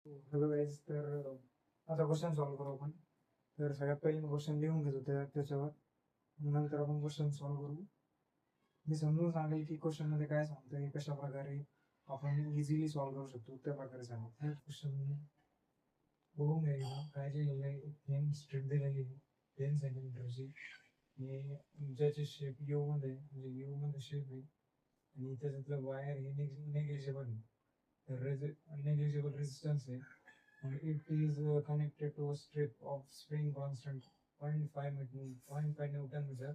Hello guys. तर आता question solve करू आपण. तर सगळ्यात पहिले मी क्वेश्चन लिहून घेतो त्याच्यावर, नंतर आपण क्वेश्चन सॉल्व्ह करू. मी समजून सांगेल की क्वेश्चनमध्ये काय सांगतंय, कशा प्रकारे आपण इझिली सॉल्व्ह करू शकतो त्या प्रकारे सांगेल. क्वेश्चन बघून घ्यायला काय जे लिहिलं आहे, प्लेन स्ट्रिप दिलेली आहे 10 सेंटीमीटरची. ज्याचे शेप यू मध्ये, म्हणजे यू मध्ये शेप आहे, आणि त्याच्यातलं वायर हे नेग्लिजिबल आहे. तर negligible resistance आहे. And it is connected to a strip of spring constant 0.5 Newton meter.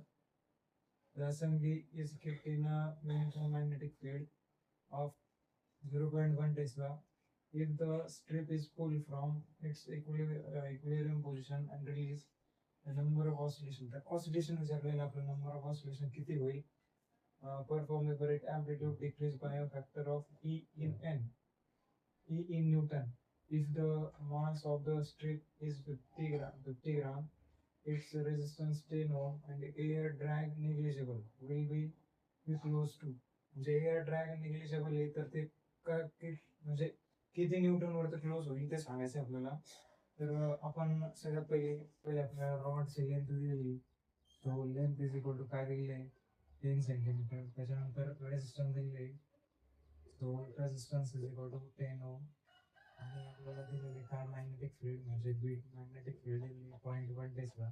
The assembly is kept in a uniform magnetic field of 0.1 Tesla. If the strip is pulled from its equilibrium position and released, the number of oscillation. The oscillation विचारलेला आपला number of oscillation किती होईल? Perform the correct amplitude decreased by a factor of E in Newton. If the mass of the strip is 50 gram, its resistance 10 ohm and air drag negligible will be close to. म्हणजे air drag negligible आहे, तर ते म्हणजे किती Newton वर close होईल ते सांगायचं आपल्याला. तर आपण सगळ्यात पहिले आपल्याला रॉडची लेंथ दिलेली, तो लेंथ इज इक्वल टू काय दिलेली आहे 10 सेंटीमीटर. त्याच्यानंतर रेजिस्टन्स दिलेली आहे, तो resistance is equal to 10 ohm. आणि आपल्याला दिलेली काय मॅग्नेटिक फील्ड, म्हणजे मॅग्नेटिक फील्ड दिलेली 0.1 टेस्ला.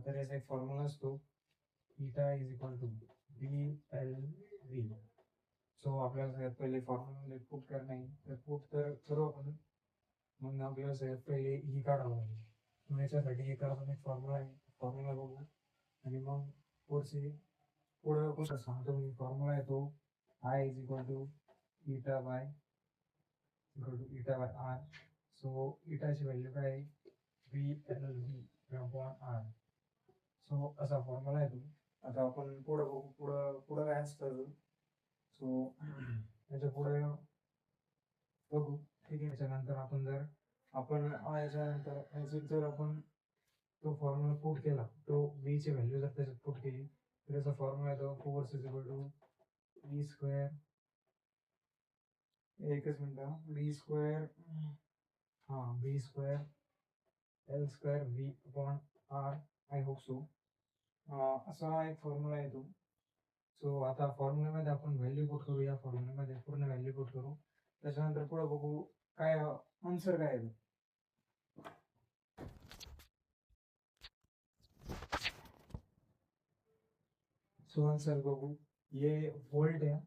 तर याचा एक फॉर्म्युला असतो theta is equal to BLV. So आपल्याला सगळ्यात पहिले फॉर्म्युला पुट करणं आहे, तर पुट तर करू आपण. मग आपल्याला सगळ्यात पहिले ही काढावं लागेल. मग याच्यासाठी एक आपण एक फॉर्म्युला आहे, फॉर्म्युला बघू आणि मग पुढं कसं सांगतो मी. फॉर्म्युला आहे तो I is equal to eta by r. So Itachi value काय आहे BLV upon r. सो असा फॉर्म्युला आहे तो. आता आपण पुढं बघू, पुढं काय असतं. सो याच्या पुढे बघू, ठीक आहे. त्याच्यानंतर जर आपण तो फॉर्म्युला पुट केला, तो बी ची व्हॅल्यू जर त्याच्यात पुट केली, तर याचा फॉर्म्युला येतो force is equal to B square. एकच minute, B square L square V upon R. I hope so. असा एक फॉर्म्युला येतो. सो आता फॉर्म्युल्यामध्ये आपण व्हॅल्यू पुट करू, या फॉर्म्युल्यामध्ये पूर्ण व्हॅल्यू पुट करू. त्याच्यानंतर पुढे बघू काय आन्सर काय आहे. सो आन्सर बघू, ये वोल्ट आहे,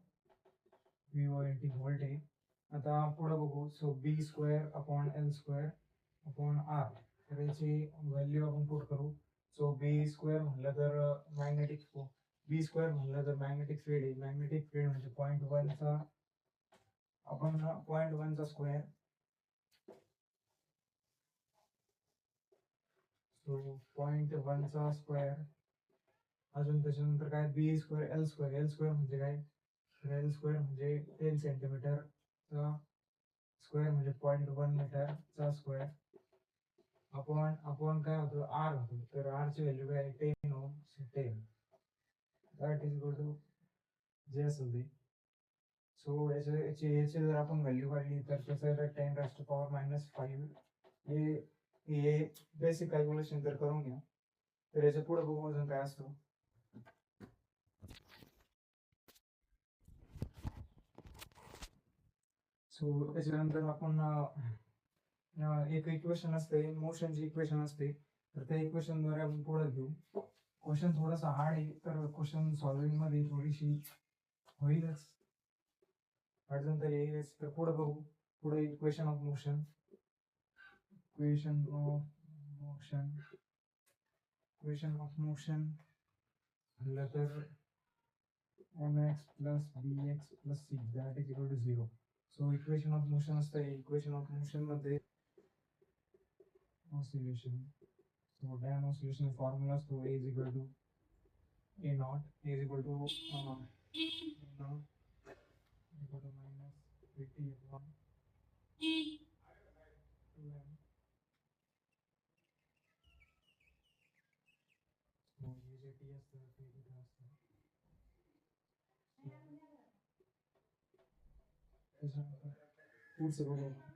VOLT वोल्ट आहे. आता पुढे बघू. So B square upon L square upon R, तर याची व्हॅल्यू आपण पुट करू. सो बी स्क्वेअर म्हणलं तर मॅग्नेटिक फील्ड आहे. मॅग्नेटिक फील्ड म्हणजे 0.1चा आपण 0.1चा स्क्वेअर. सो 0.1चा स्क्वेअर. अजून त्याच्यानंतर काय बी स्क्वेअर एल स्क्वेअर म्हणजे काय, एल स्क्वेअर म्हणजे 10 सेंटीमीटरचा स्क्वेअर म्हणजे 0.1 मीटरचा स्क्वेअर अपॉन काय होतं आर होतं. तर आर ची व्हॅल्यू काय 10 ओम. 10 दॅट इज इक्वल टू जे असेल ते. सो याचे जर आपण व्हॅल्यू काढली तर त्याचं 10⁻⁻⁵. हे बेसिक कॅल्क्युलेशन तर करून घ्या. तर याच्या पुढे बघू अजून काय असतं. सो त्याच्यानंतर आपण एक इक्वेशन असते, मोशनची इक्वेशन असते. तर त्या इक्वेशनद्वारे आपण पुढे घेऊ. क्वेश्चन थोडासा हार्ड आहे, तर क्वेश्चन सॉल्विंग मध्ये थोडीशी होईलच अडचण तर येईलच. तर पुढे बघू. पुढे इक्वेशन ऑफ मोशन म्हणलं तर mx plus bx plus c that is equal to 0. So equation of motion असतं. इक्वेशन ऑफ मोशन मध्ये oscillation. So dam oscillation formula असतो a is equal to a naught is equal to minus 50 upon 2m. So हे जे t असतं ते इथं असतं. त्याच्यानंतर पुढचं बघू आपण.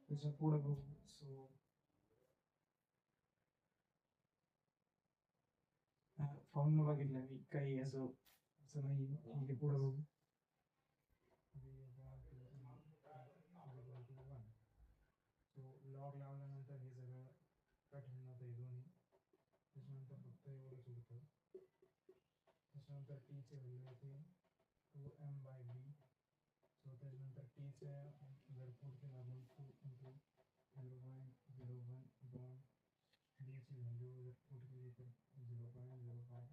त्याच्या पुढे बघू. सो फॉर्म्युला बघितला मी, काही असं असं नाही. म्हणजे पुढे बघू. लॉग लावल्यानंतर हे सगळं कट होऊन जातं हे दोन्ही. त्याच्यानंतर फक्त एवढंच उरतं. त्याच्यानंतर टीचे व्हॅल्यू येते 2m/b. सो त्याच्यानंतर टीचे जर पुट केलं आपण 2 इंटू 0.01 बॉन्ड, बीची व्हॅल्यू जर पुट केली तर 0.05.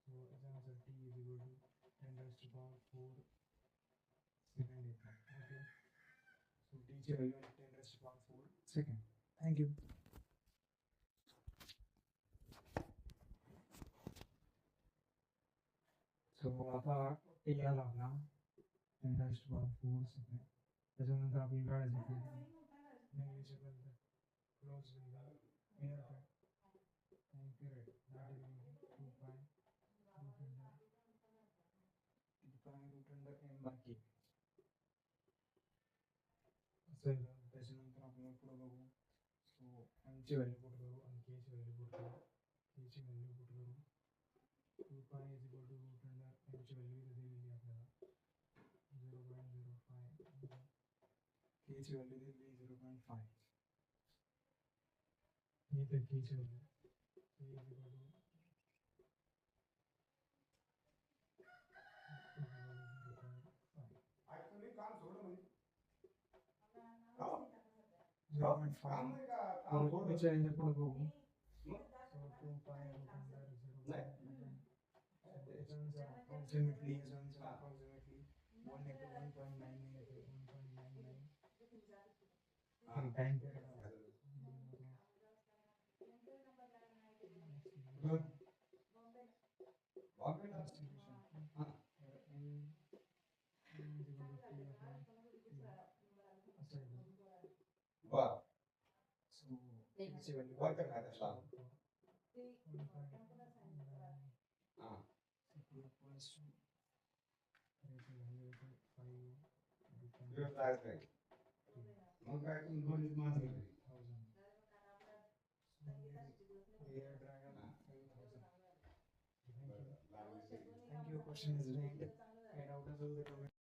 सो याच्यानंतर T is equal to 10⁴ second येते. ओके, सो टीची व्हॅल्यू 10⁴ सेकंड. थँक्यू. सो आता टी आला आपला 10⁴ सेकंड. त्याच्यानंतर आपल्याला काढायचं negligible close air time period that is equal to 2 pi root under m/k. असं त्याच्यानंतर आपल्याला पुढे बघू. सो एमची व्हॅल्यू पुट करू आणि केची व्हॅल्यू पुट करू. केची व्हॅल्यू पुट करू 2 pi is equal to root under एमची व्हॅल्यू दिलेली आपल्याला 0.05. केची व्हॅल्यू दिलेली 0.5. हे तर केची value k is equal to 0.5. त्याच्या ह्याच्या पुढे बघू. So 2 pi root under 0.5. approximately 1 into 1.99 into 1.99 time period. Thank you. Question is right.